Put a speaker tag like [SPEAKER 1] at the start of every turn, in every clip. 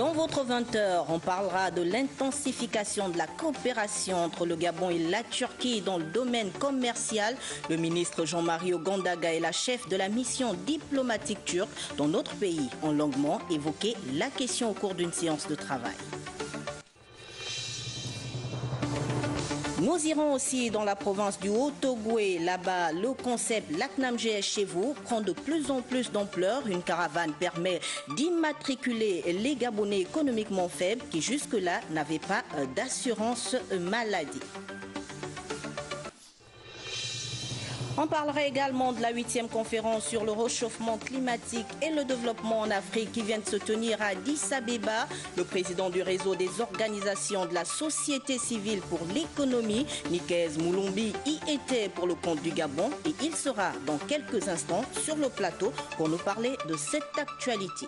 [SPEAKER 1] Dans votre 20h, on parlera de l'intensification de la coopération entre le Gabon et la Turquie dans le domaine commercial. Le ministre Jean-Marie Ogandaga et la chef de la mission diplomatique turque dans notre pays ont longuement évoqué la question au cours d'une séance de travail. Nous irons aussi dans la province du Haut-Ogooué. Là-bas, le concept Laknam GS chez vous prend de plus en plus d'ampleur. Une caravane permet d'immatriculer les Gabonais économiquement faibles qui jusque-là n'avaient pas d'assurance maladie. On parlera également de la 8e conférence sur le réchauffement climatique et le développement en Afrique qui vient de se tenir à Addis Abeba. Le président du réseau des organisations de la société civile pour l'économie, Nikez Moulombi, y était pour le compte du Gabon et il sera dans quelques instants sur le plateau pour nous parler de cette actualité.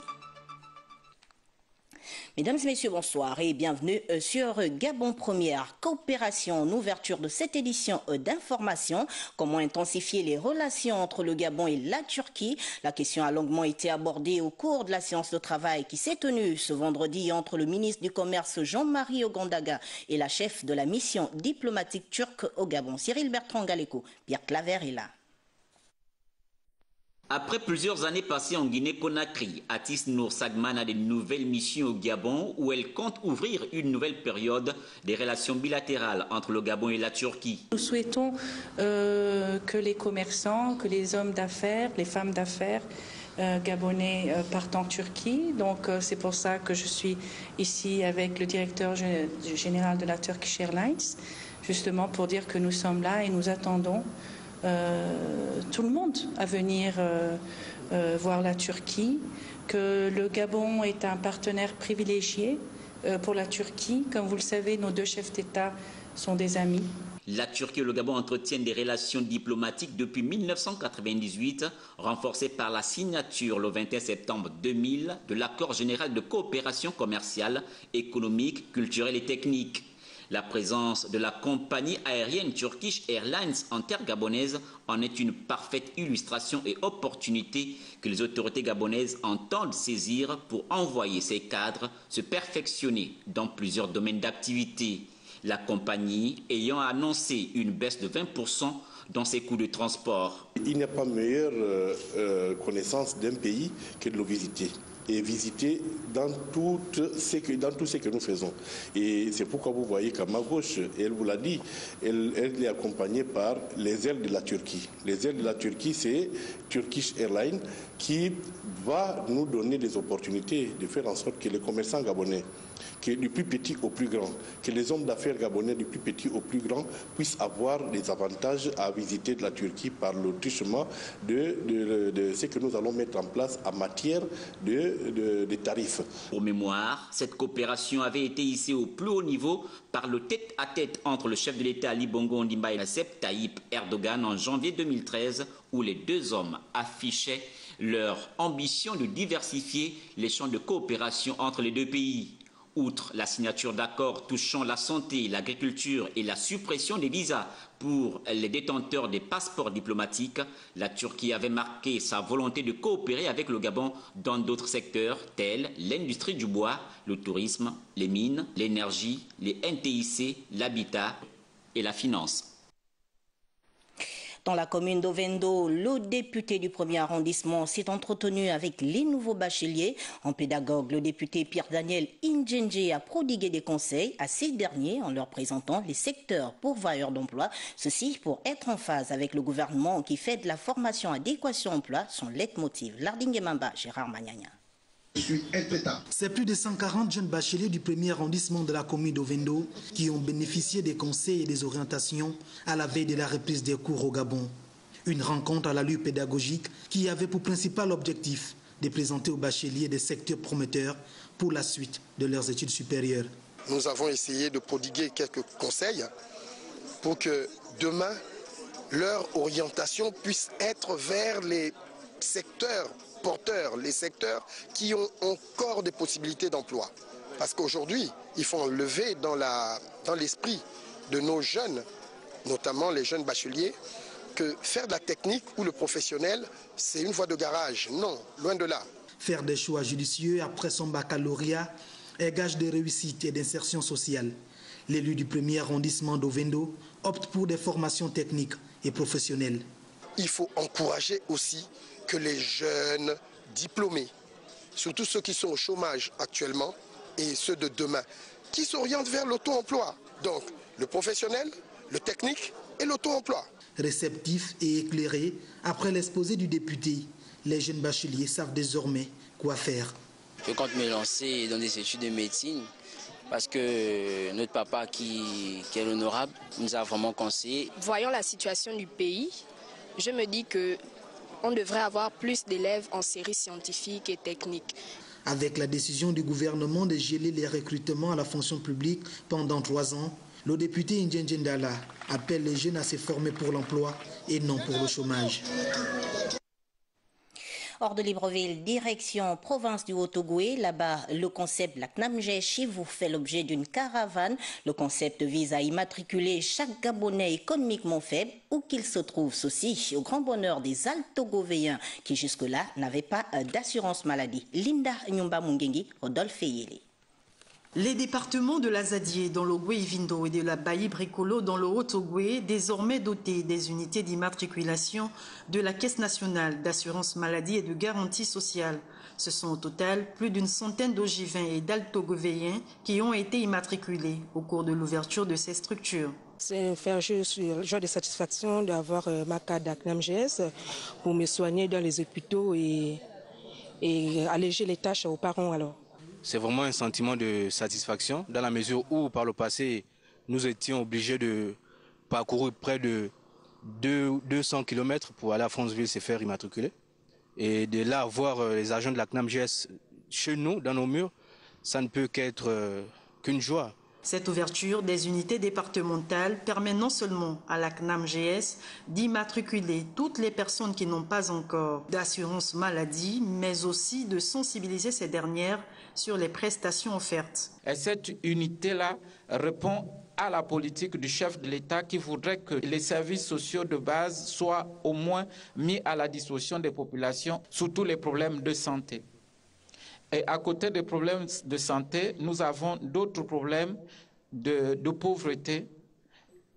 [SPEAKER 1] Mesdames et messieurs, bonsoir et bienvenue sur Gabon Première. Coopération en ouverture de cette édition d'information. Comment intensifier les relations entre le Gabon et la Turquie? La question a longuement été abordée au cours de la séance de travail qui s'est tenue ce vendredi entre le ministre du Commerce Jean-Marie Ogandaga et la chef de la mission diplomatique turque au Gabon, Cyril Bertrand Galeko. Pierre Claver est là.
[SPEAKER 2] Après plusieurs années passées en Guinée-Conakry, Atis Nour Sagman a de nouvelles missions au Gabon où elle compte ouvrir une nouvelle période des relations bilatérales entre le Gabon et la Turquie.
[SPEAKER 3] Nous souhaitons que les commerçants, que les hommes d'affaires, les femmes d'affaires gabonais partent en Turquie. Donc c'est pour ça que je suis ici avec le directeur général de la Turkish Airlines, justement pour dire que nous sommes là et nous attendons tout le monde à venir voir la Turquie, que le Gabon est un partenaire privilégié pour la Turquie. Comme vous le savez, nos deux chefs d'État sont des amis.
[SPEAKER 2] La Turquie et le Gabon entretiennent des relations diplomatiques depuis 1998, renforcées par la signature le 21 septembre 2000 de l'accord général de coopération commerciale, économique, culturelle et technique. La présence de la compagnie aérienne Turkish Airlines en terre gabonaise en est une parfaite illustration et opportunité que les autorités gabonaises entendent saisir pour envoyer ces cadres se perfectionner dans plusieurs domaines d'activité. La compagnie ayant annoncé une baisse de 20% dans ses coûts de transport.
[SPEAKER 4] Il n'y a pas meilleure connaissance d'un pays que de le visiter. Et visiter dans tout ce que nous faisons. Et c'est pourquoi vous voyez qu'à ma gauche, elle vous l'a dit, elle est accompagnée par les ailes de la Turquie. Les ailes de la Turquie, c'est Turkish Airlines qui va nous donner des opportunités de faire en sorte que les commerçants gabonais, que du plus petit au plus grand, que les hommes d'affaires gabonais du plus petit au plus grand puissent avoir des avantages à visiter de la Turquie par le truchement de ce que nous allons mettre en place en matière de tarifs.
[SPEAKER 2] Pour mémoire, cette coopération avait été hissée au plus haut niveau par le tête-à-tête entre le chef de l'État Ali Bongo Ondimba et Recep Tayyip Erdogan en janvier 2013, où les deux hommes affichaient leur ambition de diversifier les champs de coopération entre les deux pays. Outre la signature d'accords touchant la santé, l'agriculture et la suppression des visas pour les détenteurs des passeports diplomatiques, la Turquie avait marqué sa volonté de coopérer avec le Gabon dans d'autres secteurs tels l'industrie du bois, le tourisme, les mines, l'énergie, les NTIC, l'habitat et la finance.
[SPEAKER 1] Dans la commune d'Ovendo, le député du 1er arrondissement s'est entretenu avec les nouveaux bacheliers. En pédagogue, le député Pierre-Daniel Indjenje a prodigué des conseils à ces derniers en leur présentant les secteurs pourvoyeurs d'emploi. Ceci pour être en phase avec le gouvernement qui fait de la formation adéquation emploi son leitmotiv. Lardingue Mamba, Gérard Magnagna.
[SPEAKER 5] C'est plus de 140 jeunes bacheliers du 1er arrondissement de la commune d'Ovendo qui ont bénéficié des conseils et des orientations à la veille de la reprise des cours au Gabon. Une rencontre à l'allure pédagogique qui avait pour principal objectif de présenter aux bacheliers des secteurs prometteurs pour la suite de leurs études supérieures.
[SPEAKER 6] Nous avons essayé de prodiguer quelques conseils pour que demain, leur orientation puisse être vers les secteurs porteurs, les secteurs qui ont encore des possibilités d'emploi. Parce qu'aujourd'hui, il faut enlever dans l'esprit de nos jeunes, notamment les jeunes bacheliers, que faire de la technique ou le professionnel, c'est une voie de garage. Non, loin de là.
[SPEAKER 5] Faire des choix judicieux après son baccalauréat est gage de réussite et d'insertion sociale. L'élu du premier arrondissement d'Ovendo opte pour des formations techniques et professionnelles.
[SPEAKER 6] Il faut encourager aussi que les jeunes diplômés, surtout ceux qui sont au chômage actuellement et ceux de demain, qui s'orientent vers l'auto-emploi. Donc le professionnel, le technique et l'auto-emploi.
[SPEAKER 5] Réceptifs et éclairés, après l'exposé du député, les jeunes bacheliers savent désormais quoi faire.
[SPEAKER 7] Je compte me lancer dans des études de médecine parce que notre papa qui est l'honorable nous a vraiment conseillé.
[SPEAKER 8] Voyant la situation du pays, je me dis qu'on devrait avoir plus d'élèves en séries scientifiques et techniques.
[SPEAKER 5] Avec la décision du gouvernement de geler les recrutements à la fonction publique pendant 3 ans, le député Indien Djendala appelle les jeunes à se former pour l'emploi et non pour le chômage.
[SPEAKER 1] Hors de Libreville, direction province du Haut-Ogooué. Là-bas, le concept la CNAMGES vous fait l'objet d'une caravane. Le concept vise à immatriculer chaque Gabonais économiquement faible, où qu'il se trouve, ceci au grand bonheur des Altogovéens qui jusque-là n'avaient pas d'assurance maladie. Linda Nyumba Mungengi, Rodolphe Yele.
[SPEAKER 9] Les départements de l'Azadié dans le Goué-Vindo et de la Baï-Bricolo dans le Haut-Ogooué, désormais dotés des unités d'immatriculation de la Caisse nationale d'assurance maladie et de garantie sociale. Ce sont au total plus d'une centaine d'Ogivins et d'Altogovéens qui ont été immatriculés au cours de l'ouverture de ces structures.
[SPEAKER 10] C'est faire joie de satisfaction d'avoir ma carte d'ACNAMGES pour me soigner dans les hôpitaux et alléger les tâches aux parents alors.
[SPEAKER 11] C'est vraiment un sentiment de satisfaction dans la mesure où par le passé, nous étions obligés de parcourir près de 200 km pour aller à Franceville se faire immatriculer. Et de là voir les agents de la CNAMGES chez nous, dans nos murs, ça ne peut qu'être qu'une joie.
[SPEAKER 9] Cette ouverture des unités départementales permet non seulement à la CNAMGES d'immatriculer toutes les personnes qui n'ont pas encore d'assurance maladie, mais aussi de sensibiliser ces dernières sur les prestations offertes.
[SPEAKER 12] Et cette unité-là répond à la politique du chef de l'État qui voudrait que les services sociaux de base soient au moins mis à la disposition des populations sur tous les problèmes de santé. Et à côté des problèmes de santé, nous avons d'autres problèmes de pauvreté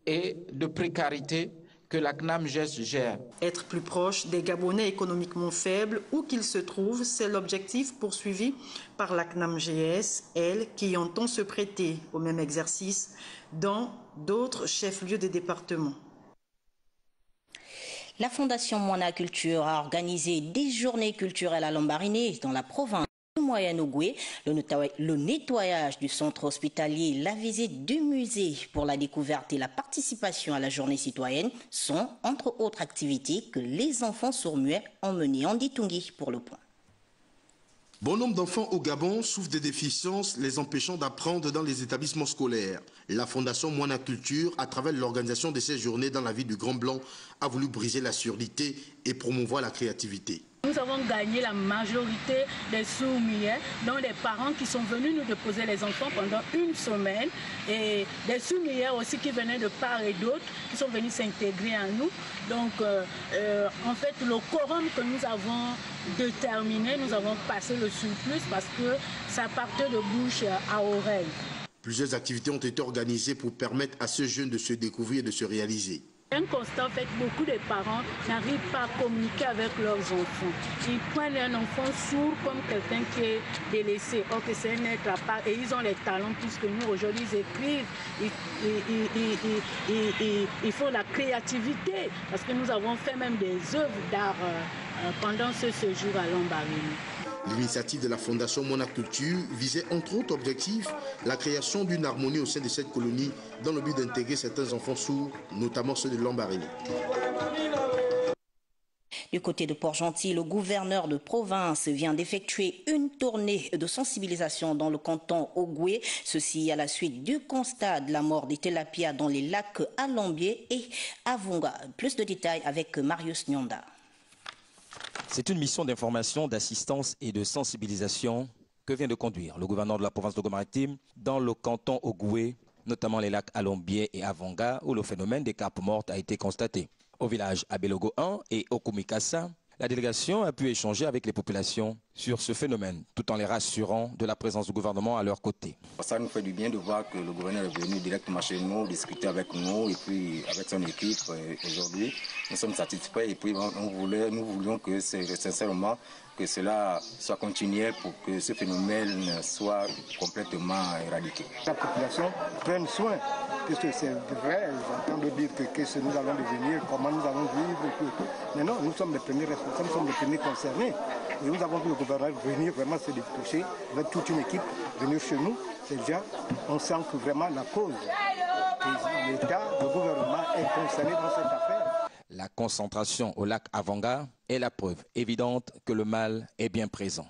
[SPEAKER 12] et de précarité que la CNAMGES gère.
[SPEAKER 9] Être plus proche des Gabonais économiquement faibles, où qu'ils se trouvent, c'est l'objectif poursuivi par la CNAMGES, elle qui entend se prêter au même exercice dans d'autres chefs-lieux des départements.
[SPEAKER 1] La Fondation Moana Culture a organisé des journées culturelles à Lambaréné dans la province du Moyen-Ogooué, le nettoyage du centre hospitalier, la visite du musée pour la découverte et la participation à la journée citoyenne sont, entre autres activités, que les enfants sourds-muets ont menées. Andy Tungi pour le point.
[SPEAKER 13] Bon nombre d'enfants au Gabon souffrent des déficiences les empêchant d'apprendre dans les établissements scolaires. La Fondation Moana Culture, à travers l'organisation de ces journées dans la ville du Grand Blanc, a voulu briser la surdité et promouvoir la créativité.
[SPEAKER 14] Nous avons gagné la majorité des sourds-muets, dont les parents qui sont venus nous déposer les enfants pendant une semaine et des sourds-muets aussi qui venaient de part et d'autre, qui sont venus s'intégrer à nous. Donc en fait le quorum que nous avons déterminé, nous avons passé le surplus parce que ça partait de bouche à oreille.
[SPEAKER 13] Plusieurs activités ont été organisées pour permettre à ce jeune de se découvrir et de se réaliser.
[SPEAKER 14] Un constat, en fait, beaucoup de parents n'arrivent pas à communiquer avec leurs enfants. Ils prennent un enfant sourd comme quelqu'un qui est délaissé. Or que c'est un être à part et ils ont les talents puisque nous aujourd'hui ils écrivent, ils font la créativité parce que nous avons fait même des œuvres d'art pendant ce séjour à Lambaréné.
[SPEAKER 13] L'initiative de la Fondation Moana Culture visait entre autres objectifs la création d'une harmonie au sein de cette colonie dans le but d'intégrer certains enfants sourds, notamment ceux de Lambaréné.
[SPEAKER 1] Du côté de Port-Gentil, le gouverneur de province vient d'effectuer une tournée de sensibilisation dans le canton Ogooué. Ceci à la suite du constat de la mort des tilapias dans les lacs Alambier et Avonga. Plus de détails avec Marius Nyonda.
[SPEAKER 15] C'est une mission d'information, d'assistance et de sensibilisation que vient de conduire le gouverneur de la province de Ogo-Maritime dans le canton Ogooué, notamment les lacs Alambier et Avonga, où le phénomène des carpes mortes a été constaté. Au village Abelogo 1 et Okumikasa, La délégation a pu échanger avec les populations sur ce phénomène, tout en les rassurant de la présence du gouvernement à leur côté.
[SPEAKER 16] Ça nous fait du bien de voir que le gouverneur est venu directement chez nous, discuter avec nous et puis avec son équipe aujourd'hui. Nous sommes satisfaits et puis nous voulions que sincèrement que cela soit continuel pour que ce phénomène soit complètement éradiqué.
[SPEAKER 17] La population prenne soin, puisque c'est vrai, j'entends dire que nous allons devenir, comment nous allons vivre. Mais non, nous sommes les premiers responsables, nous sommes les premiers concernés. Et nous avons vu le gouvernement venir vraiment se dépêcher avec toute une équipe, venir chez nous. C'est déjà, on sent que vraiment la cause, l'État, le gouvernement est concerné dans cette affaire.
[SPEAKER 15] La concentration au lac Avanga est la preuve évidente que le mal est bien présent.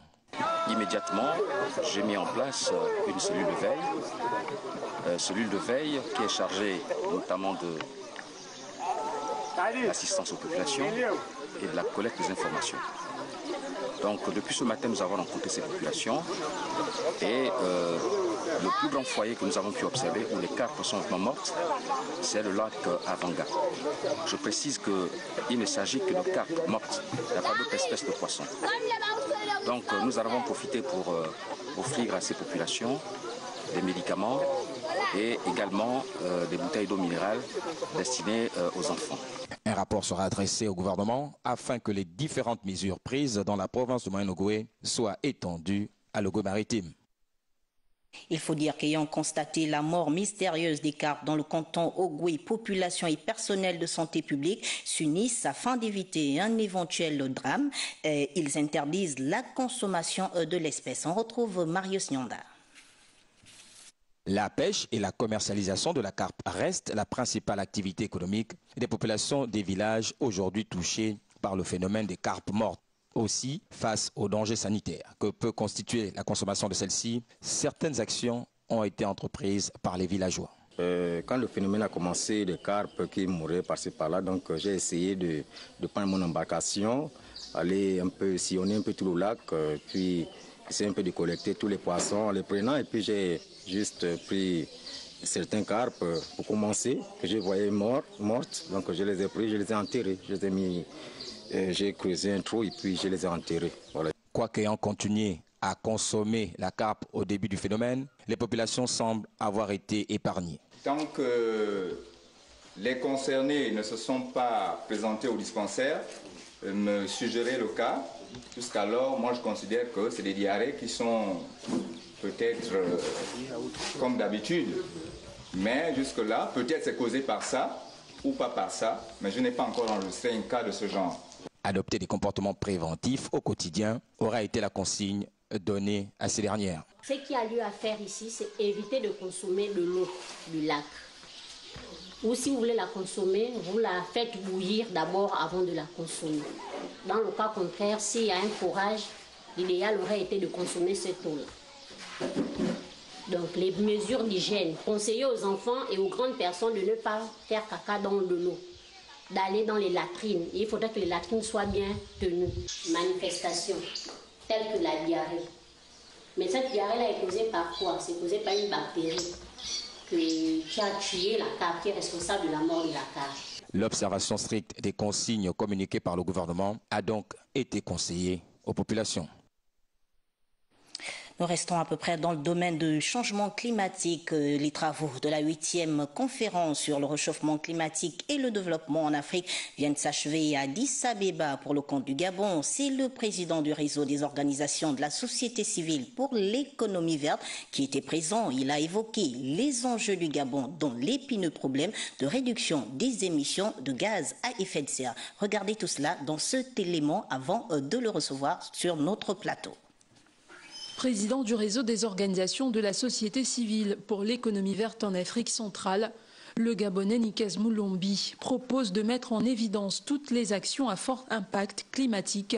[SPEAKER 18] Immédiatement, j'ai mis en place une cellule de veille qui est chargée notamment de l'assistance aux populations et de la collecte des informations. Donc depuis ce matin, nous avons rencontré ces populations et le plus grand foyer que nous avons pu observer où les carpes sont vraiment mortes, c'est le lac Avanga. Je précise qu'il ne s'agit que de carpes mortes, il n'y a pas d'autres espèces de poissons. Donc nous avons profité pour offrir à ces populations des médicaments et également des bouteilles d'eau minérale destinées aux enfants.
[SPEAKER 15] Un rapport sera adressé au gouvernement afin que les différentes mesures prises dans la province de Moyen-Ogooué soient étendues à l'Ogooué-Maritime.
[SPEAKER 1] Il faut dire qu'ayant constaté la mort mystérieuse des carpes dans le canton Ogooué, population et personnel de santé publique s'unissent afin d'éviter un éventuel drame. Ils interdisent la consommation de l'espèce. On retrouve Marius Nyanda.
[SPEAKER 15] La pêche et la commercialisation de la carpe restent la principale activité économique des populations des villages aujourd'hui touchés par le phénomène des carpes mortes. Aussi, face aux dangers sanitaires que peut constituer la consommation de celle-ci, certaines actions ont été entreprises par les villageois.
[SPEAKER 16] Quand le phénomène a commencé, des carpes qui mouraient par-ci par-là, donc j'ai essayé de prendre mon embarcation, aller un peu sillonner un peu tout le lac, puis essayer un peu de collecter tous les poissons en les prenant, et puis j'ai juste pris certains carpes pour commencer, que je voyais mortes, donc je les ai pris, je les ai enterrés, je les ai mis, j'ai creusé un trou et puis je les ai enterrés. Voilà.
[SPEAKER 15] Quoique ayant continué à consommer la carpe au début du phénomène, les populations semblent avoir été épargnées.
[SPEAKER 19] Tant que les concernés ne se sont pas présentés au dispensaire, me suggérer le cas, jusqu'alors, moi je considère que c'est des diarrhées qui sont peut-être comme d'habitude, mais jusque-là, peut-être c'est causé par ça ou pas par ça, mais je n'ai pas encore enregistré un cas de ce genre.
[SPEAKER 15] Adopter des comportements préventifs au quotidien aura été la consigne donnée à ces dernières.
[SPEAKER 20] Ce qu'il y a lieu à faire ici, c'est éviter de consommer de l'eau du lac. Ou si vous voulez la consommer, vous la faites bouillir d'abord avant de la consommer. Dans le cas contraire, s'il y a un forage, l'idéal aurait été de consommer cette eau-là. Donc les mesures d'hygiène, conseiller aux enfants et aux grandes personnes de ne pas faire caca dans de l'eau, d'aller dans les latrines. Il faudrait que les latrines soient bien tenues. Manifestations telles que la diarrhée. Mais cette diarrhée-là est causée par quoi? C'est causé par une bactérie qui a tué la carpe, qui est responsable de la mort de la carpe.
[SPEAKER 15] L'observation stricte des consignes communiquées par le gouvernement a donc été conseillée aux populations.
[SPEAKER 1] Nous restons à peu près dans le domaine du changement climatique. Les travaux de la 8e conférence sur le réchauffement climatique et le développement en Afrique viennent s'achever à Addis Abeba pour le compte du Gabon. C'est le président du réseau des organisations de la société civile pour l'économie verte qui était présent. Il a évoqué les enjeux du Gabon, dont l'épineux problème de réduction des émissions de gaz à effet de serre. Regardez tout cela dans cet élément avant de le recevoir sur notre plateau.
[SPEAKER 21] Président du réseau des organisations de la société civile pour l'économie verte en Afrique centrale, le Gabonais Nikes Moulombi propose de mettre en évidence toutes les actions à fort impact climatique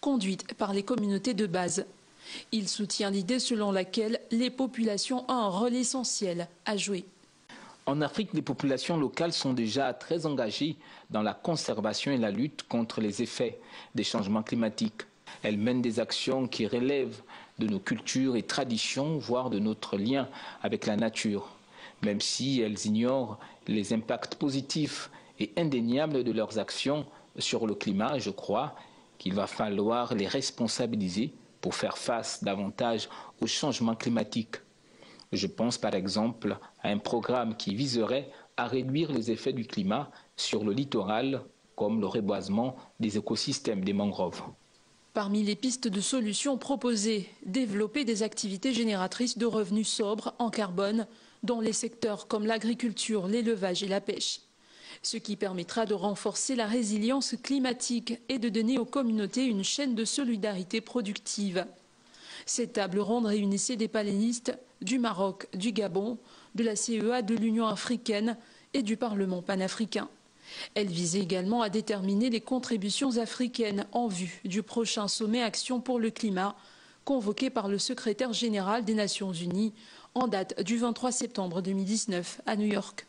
[SPEAKER 21] conduites par les communautés de base. Il soutient l'idée selon laquelle les populations ont un rôle essentiel à jouer.
[SPEAKER 22] En Afrique, les populations locales sont déjà très engagées dans la conservation et la lutte contre les effets des changements climatiques. Elles mènent des actions qui relèvent de nos cultures et traditions, voire de notre lien avec la nature, même si elles ignorent les impacts positifs et indéniables de leurs actions sur le climat. Je crois qu'il va falloir les responsabiliser pour faire face davantage au changement climatique. Je pense par exemple à un programme qui viserait à réduire les effets du climat sur le littoral, comme le reboisement des écosystèmes des mangroves.
[SPEAKER 21] Parmi les pistes de solutions proposées, développer des activités génératrices de revenus sobres en carbone dans les secteurs comme l'agriculture, l'élevage et la pêche. Ce qui permettra de renforcer la résilience climatique et de donner aux communautés une chaîne de solidarité productive. Cette table ronde réunissait des panélistes du Maroc, du Gabon, de la CEA, de l'Union africaine et du Parlement panafricain. Elle visait également à déterminer les contributions africaines en vue du prochain sommet Action pour le climat, convoqué par le secrétaire général des Nations Unies en date du 23 septembre 2019 à New York.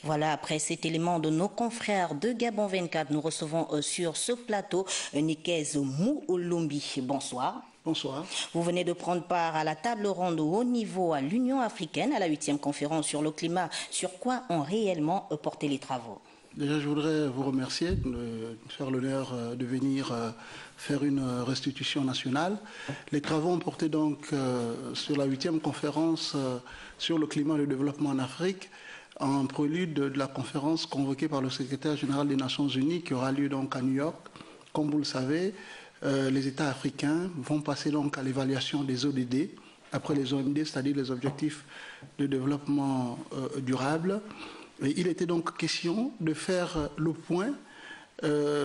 [SPEAKER 1] Voilà, après cet élément de nos confrères de Gabon 24, nous recevons sur ce plateau Nikez Moulombi. Bonsoir.
[SPEAKER 3] Bonsoir.
[SPEAKER 1] Vous venez de prendre part à la table ronde au haut niveau à l'Union africaine, à la 8e conférence sur le climat. Sur quoi ont réellement porté les travaux?
[SPEAKER 3] Déjà, je voudrais vous remercier de faire l'honneur de venir faire une restitution nationale. Les travaux ont porté donc sur la 8e conférence sur le climat et le développement en Afrique, en prélude de la conférence convoquée par le secrétaire général des Nations Unies qui aura lieu donc à New York. Comme vous le savez, les États africains vont passer donc à l'évaluation des ODD, après les OMD, c'est-à-dire les objectifs de développement durable. Et il était donc question de faire le point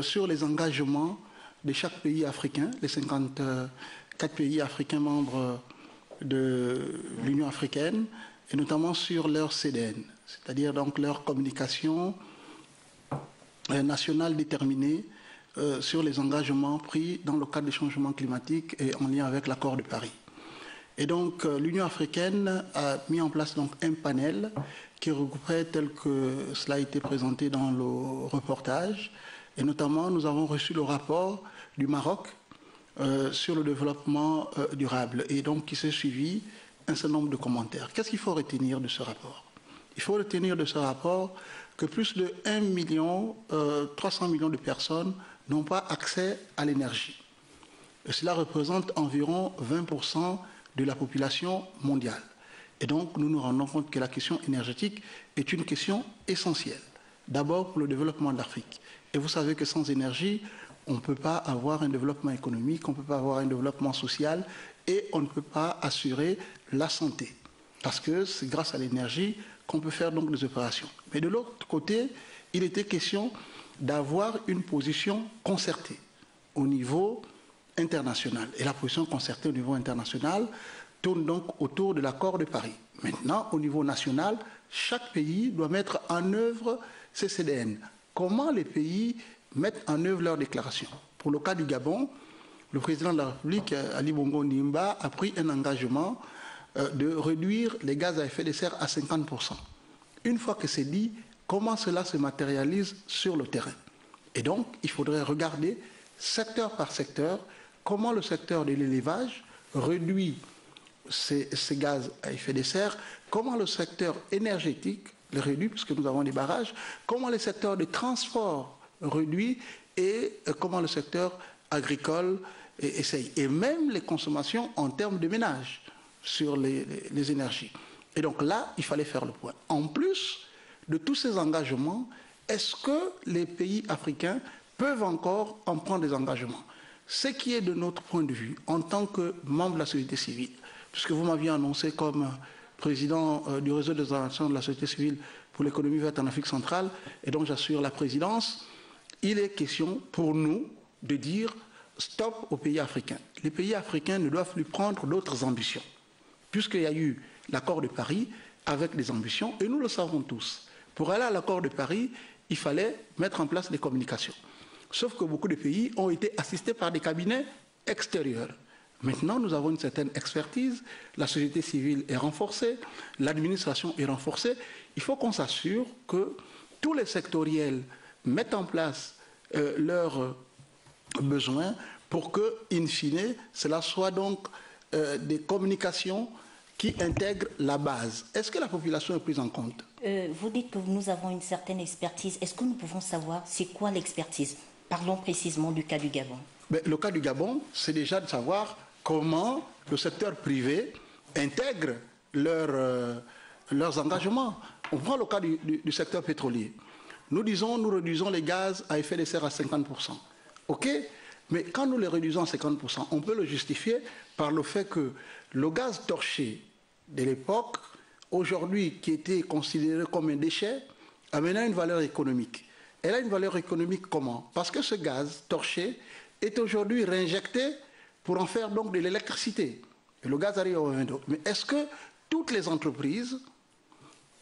[SPEAKER 3] sur les engagements de chaque pays africain, les 54 pays africains membres de l'Union africaine, et notamment sur leur CDN, c'est-à-dire donc leur communication nationale déterminée sur les engagements pris dans le cadre des changements climatiques et en lien avec l'accord de Paris. Et donc l'Union africaine a mis en place donc un panel qui regrouperait, tel que cela a été présenté dans le reportage, et notamment nous avons reçu le rapport du Maroc sur le développement durable, et donc qui s'est suivi un certain nombre de commentaires. Qu'est-ce qu'il faut retenir de ce rapport? Il faut retenir de ce rapport que plus de 1,3 million de personnes n'ont pas accès à l'énergie. Cela représente environ 20% de la population mondiale. Et donc, nous nous rendons compte que la question énergétique est une question essentielle. D'abord pour le développement de l'Afrique. Et vous savez que sans énergie, on ne peut pas avoir un développement économique, on ne peut pas avoir un développement social et on ne peut pas assurer la santé. Parce que c'est grâce à l'énergie qu'on peut faire donc des opérations. Mais de l'autre côté, il était question d'avoir une position concertée au niveau international. Et la position concertée au niveau international tourne donc autour de l'accord de Paris. Maintenant, au niveau national, chaque pays doit mettre en œuvre ses CDN. Comment les pays mettent en œuvre leurs déclarations? Pour le cas du Gabon, le président de la République, Ali Bongo Ondimba, a pris un engagement de réduire les gaz à effet de serre à 50%. Une fois que c'est dit, comment cela se matérialise sur le terrain? Et donc, il faudrait regarder secteur par secteur comment le secteur de l'élevage réduit ces gaz à effet de serre, comment le secteur énergétique le réduit, puisque nous avons des barrages, comment le secteur de transport réduit et comment le secteur agricole essaye. Et même les consommations en termes de ménage sur les énergies. Et donc là, il fallait faire le point. En plus de tous ces engagements, est-ce que les pays africains peuvent encore en prendre des engagements? Ce qui est de notre point de vue, en tant que membre de la société civile, puisque vous m'aviez annoncé comme président du réseau des organisations de la société civile pour l'économie verte en Afrique centrale, et donc j'assure la présidence, il est question pour nous de dire stop aux pays africains. Les pays africains ne doivent plus prendre d'autres ambitions, puisqu'il y a eu l'accord de Paris avec des ambitions, et nous le savons tous. Pour aller à l'accord de Paris, il fallait mettre en place des communications. Sauf que beaucoup de pays ont été assistés par des cabinets extérieurs. Maintenant, nous avons une certaine expertise, la société civile est renforcée, l'administration est renforcée. Il faut qu'on s'assure que tous les sectoriels mettent en place leurs besoins pour que, in fine, cela soit donc des communications qui intègrent la base. Est-ce que la population est prise en compte?
[SPEAKER 1] Vous dites que nous avons une certaine expertise. Est-ce que nous pouvons savoir c'est quoi l'expertise? Parlons précisément du cas du Gabon.
[SPEAKER 3] Mais le cas du Gabon, c'est déjà de savoir comment le secteur privé intègre leurs engagements. On prend le cas du secteur pétrolier. Nous réduisons les gaz à effet de serre à 50%. OK? Mais quand nous les réduisons à 50%, on peut le justifier par le fait que le gaz torché de l'époque, aujourd'hui qui était considéré comme un déchet, a maintenant une valeur économique. Elle a une valeur économique comment? Parce que ce gaz torché est aujourd'hui réinjecté pour en faire donc de l'électricité. Et le gaz arrive au Vindo. Mais est-ce que toutes les entreprises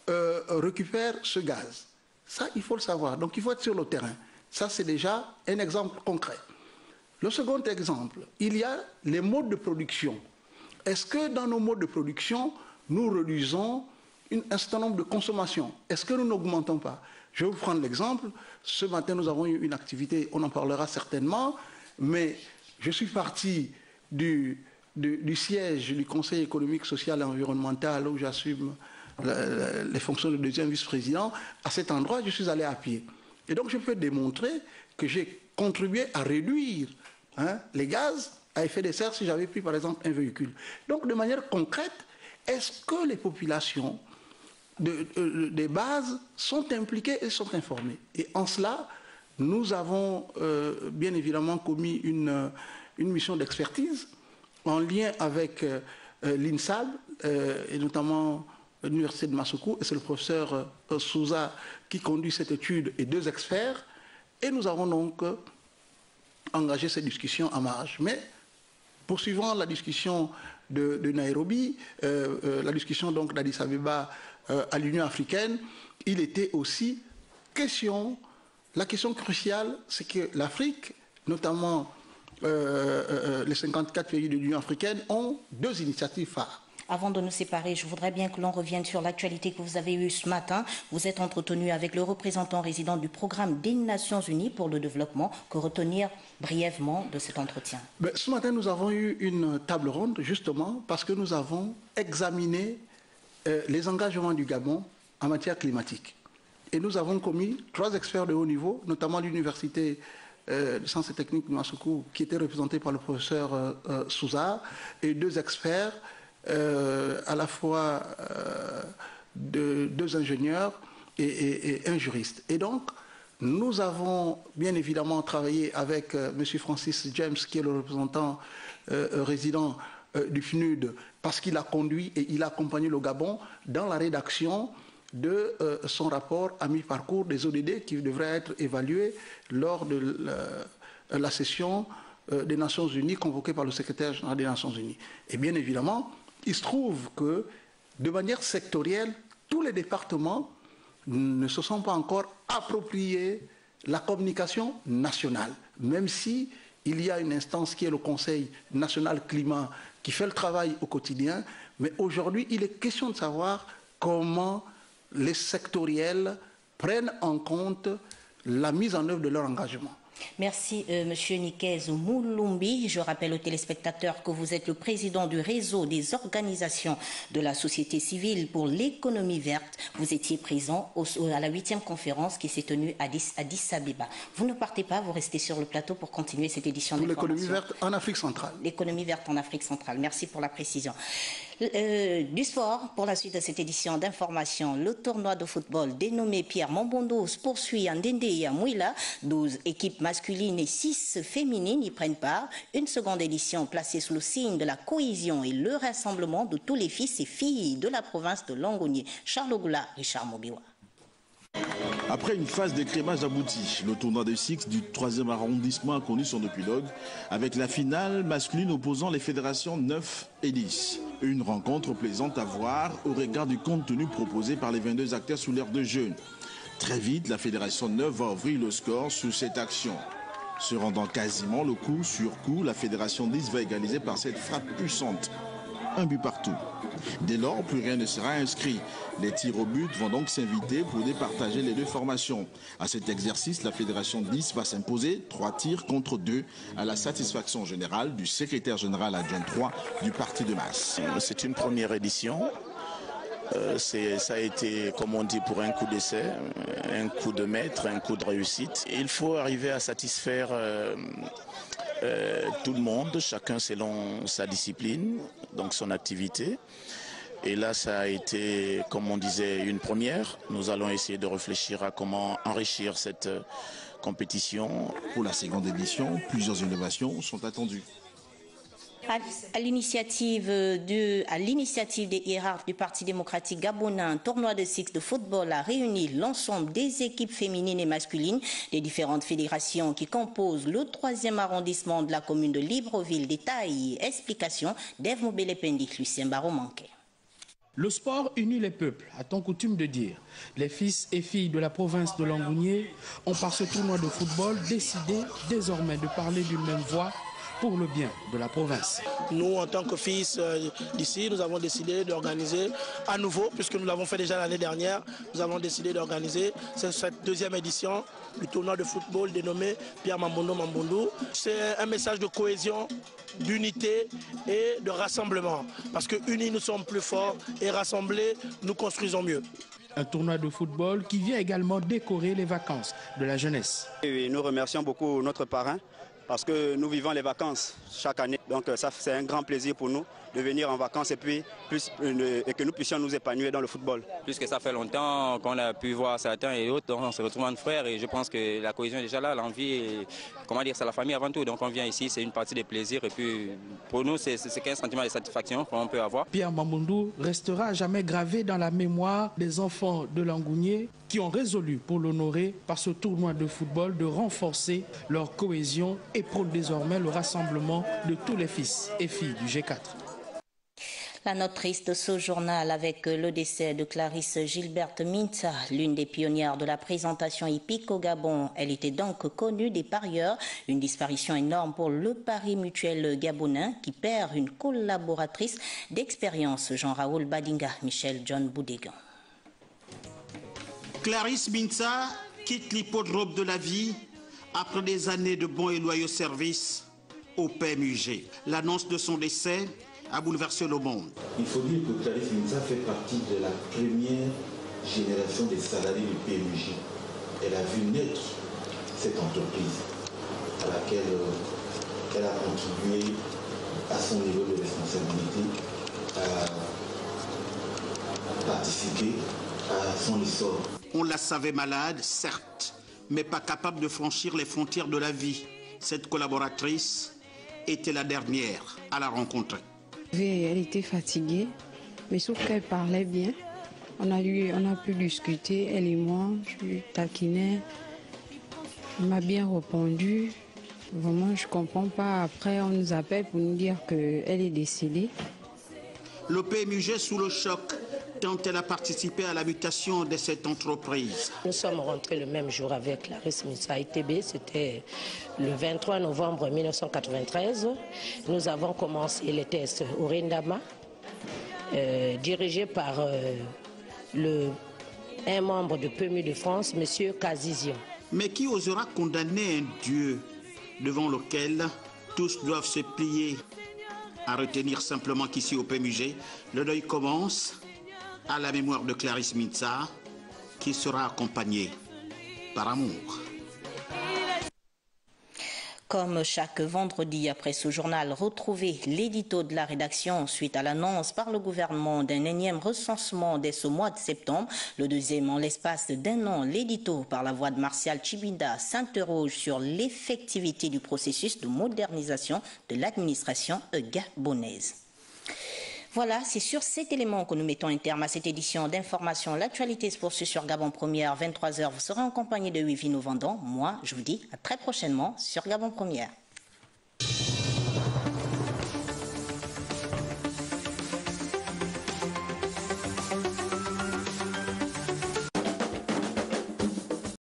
[SPEAKER 3] récupèrent ce gaz? Ça, il faut le savoir. Donc, il faut être sur le terrain. Ça, c'est déjà un exemple concret. Le second exemple, il y a les modes de production. Est-ce que dans nos modes de production, nous réduisons un certain nombre de consommations? Est-ce que nous n'augmentons pas? Je vais vous prendre l'exemple. Ce matin, nous avons eu une activité, on en parlera certainement, mais je suis parti du siège du Conseil économique, social et environnemental où j'assume les fonctions de deuxième vice-président. À cet endroit, je suis allé à pied. Et donc, je peux démontrer que j'ai contribué à réduire les gaz à effet de serre si j'avais pris, par exemple, un véhicule. Donc, de manière concrète, est-ce que les populations des bases sont impliquées et sont informées? Et en cela, nous avons bien évidemment commis une mission d'expertise en lien avec l'INSAB et notamment l'Université de Masuku, et c'est le professeur Souza qui conduit cette étude et 2 experts. Et nous avons donc engagé cette discussion à marge. Mais poursuivant la discussion de Nairobi, la discussion donc d'Addis Abeba à l'Union africaine, il était aussi question, la question cruciale, c'est que l'Afrique, notamment les 54 pays de l'Union africaine, ont 2 initiatives phares.
[SPEAKER 1] Avant de nous séparer, je voudrais bien que l'on revienne sur l'actualité que vous avez eue ce matin. Vous êtes entretenu avec le représentant résident du programme des Nations Unies pour le développement. Que retenir brièvement de cet entretien?
[SPEAKER 3] Ce matin, nous avons eu une table ronde, justement, parce que nous avons examiné les engagements du Gabon en matière climatique. Et nous avons commis 3 experts de haut niveau, notamment l'Université de sciences et techniques de Masuku, qui était représentée par le professeur Souza, et 2 experts, à la fois 2 ingénieurs et un juriste. Et donc, nous avons bien évidemment travaillé avec M. Francis James, qui est le représentant résident du FNUD, parce qu'il a conduit et il a accompagné le Gabon dans la rédaction de son rapport à mi-parcours des ODD qui devrait être évalué lors de la session des Nations Unies convoquée par le secrétaire général des Nations Unies. Et bien évidemment, il se trouve que, de manière sectorielle, tous les départements ne se sont pas encore appropriés la communication nationale, même si il y a une instance qui est le Conseil national climat qui fait le travail au quotidien. Mais aujourd'hui, il est question de savoir comment les sectoriels prennent en compte la mise en œuvre de leur engagement.
[SPEAKER 1] Merci, Monsieur Nikez Moulumbi. Je rappelle aux téléspectateurs que vous êtes le président du réseau des organisations de la société civile pour l'économie verte. Vous étiez présent à la 8e conférence qui s'est tenue à Addis Abeba. Vous ne partez pas, vous restez sur le plateau pour continuer cette édition d'information.
[SPEAKER 3] L'économie verte en Afrique centrale.
[SPEAKER 1] L'économie verte en Afrique centrale. Merci pour la précision. Du sport, pour la suite de cette édition d'information, le tournoi de football dénommé Pierre Mambondo se poursuit en Ndende et à Mouila. 12 équipes masculines et 6 féminines y prennent part. Une seconde édition placée sous le signe de la cohésion et le rassemblement de tous les fils et filles de la province de Longonier. Charles Ogoula, Richard Mobiwa.
[SPEAKER 2] Après une phase d'écrémage aboutie, le tournoi de Six du 3e arrondissement a connu son épilogue avec la finale masculine opposant les fédérations 9 et 10. Une rencontre plaisante à voir au regard du contenu proposé par les 22 acteurs sous l'ère de jeu. Très vite, la fédération 9 va ouvrir le score sur cette action. Se rendant quasiment le coup sur coup, la fédération 10 va égaliser par cette frappe puissante. Un but partout. Dès lors, plus rien ne sera inscrit. Les tirs au but vont donc s'inviter pour départager les 2 formations. À cet exercice, la fédération 10 va s'imposer 3 tirs contre 2 à la satisfaction générale du secrétaire général adjoint 3 du parti de masse.
[SPEAKER 4] C'est une première édition. Ça a été, comme on dit, pour un coup d'essai, un coup de maître, un coup de réussite. Il faut arriver à satisfaire tout le monde, chacun selon sa discipline, donc son activité. Et là, ça a été, comme on disait, une première. Nous allons essayer de réfléchir à comment enrichir cette compétition.
[SPEAKER 2] Pour la seconde édition, plusieurs innovations sont attendues.
[SPEAKER 1] À l'initiative des hiérarques du Parti démocratique gabonais, un tournoi de six de football a réuni l'ensemble des équipes féminines et masculines des différentes fédérations qui composent le 3e arrondissement de la commune de Libreville. Détails et explications d'Ève Mobele-Pendik, Lucien Barreau-Manqué.
[SPEAKER 6] Le sport unit les peuples, a-t-on coutume de dire. Les fils et filles de la province de Langounié ont par ce tournoi de football décidé désormais de parler d'une même voix pour le bien de la province.
[SPEAKER 23] Nous, en tant que fils d'ici, nous avons décidé d'organiser à nouveau, puisque nous l'avons fait déjà l'année dernière, nous avons décidé d'organiser cette deuxième édition du tournoi de football dénommé Pierre Mambondo Mambondo. C'est un message de cohésion, d'unité et de rassemblement. Parce que unis, nous sommes plus forts et rassemblés, nous construisons mieux.
[SPEAKER 6] Un tournoi de football qui vient également décorer les vacances de la jeunesse.
[SPEAKER 24] Et nous remercions beaucoup notre parrain parce que nous vivons les vacances chaque année. Donc ça, c'est un grand plaisir pour nous de venir en vacances et que nous puissions nous épanouir dans le football.
[SPEAKER 25] Puisque ça fait longtemps qu'on a pu voir certains et autres, on se retrouve entre frères et je pense que la cohésion est déjà là, l'envie, comment dire, c'est la famille avant tout. Donc on vient ici, c'est une partie des plaisirs et puis pour nous c'est qu'un sentiment de satisfaction qu'on peut avoir.
[SPEAKER 6] Pierre Mambondo restera à jamais gravé dans la mémoire des enfants de Langounié qui ont résolu pour l'honorer par ce tournoi de football de renforcer leur cohésion et prône désormais le rassemblement de tous les fils et filles du G4.
[SPEAKER 1] La note triste de ce journal avec le décès de Clarisse Gilberte Minta, l'une des pionnières de la présentation hippique au Gabon. Elle était donc connue des parieurs. Une disparition énorme pour le Pari Mutuel gabonais qui perd une collaboratrice d'expérience. Jean-Raoul Badinga, Michel John Boudégan.
[SPEAKER 26] Clarisse Minta quitte l'hippodrome de la vie après des années de bons et loyaux services au PMUG. L'annonce de son décès a bouleversé le monde.
[SPEAKER 2] Il faut dire que Clarisse Minta fait partie de la première génération des salariés du PMUG. Elle a vu naître cette entreprise à laquelle elle a contribué à son niveau de responsabilité, à participer à son essor.
[SPEAKER 26] On la savait malade, certes, mais pas capable de franchir les frontières de la vie. Cette collaboratrice était la dernière à la rencontrer.
[SPEAKER 27] Elle était fatiguée, mais sauf qu'elle parlait bien. On a pu discuter, elle et moi, je lui taquinais. Elle m'a bien répondu. Vraiment, je ne comprends pas. Après, on nous appelle pour nous dire qu'elle est décédée.
[SPEAKER 26] Le PMUG sous le choc, tant elle a participé à la mutation de cette entreprise.
[SPEAKER 28] Nous sommes rentrés le même jour avec Clarisse Minta à ITB, c'était le 23 novembre 1993. Nous avons commencé les tests au Rindama, dirigés par un membre de PMU de France, M. Kazizian.
[SPEAKER 26] Mais qui osera condamner un Dieu devant lequel tous doivent se plier? À retenir simplement qu'ici au PMUG, le deuil commence à la mémoire de Clarisse Minta, qui sera accompagnée par amour.
[SPEAKER 1] Comme chaque vendredi après ce journal, retrouvez l'édito de la rédaction suite à l'annonce par le gouvernement d'un énième recensement dès ce mois de septembre. Le deuxième en l'espace d'un an, l'édito par la voix de Martial Chibinda s'interroge sur l'effectivité du processus de modernisation de l'administration gabonaise. Voilà, c'est sur cet élément que nous mettons un terme à cette édition d'information. L'actualité se poursuit sur Gabon Première, 23h. Vous serez en compagnie de Wivino Vendon. Moi, je vous dis à très prochainement sur Gabon Première.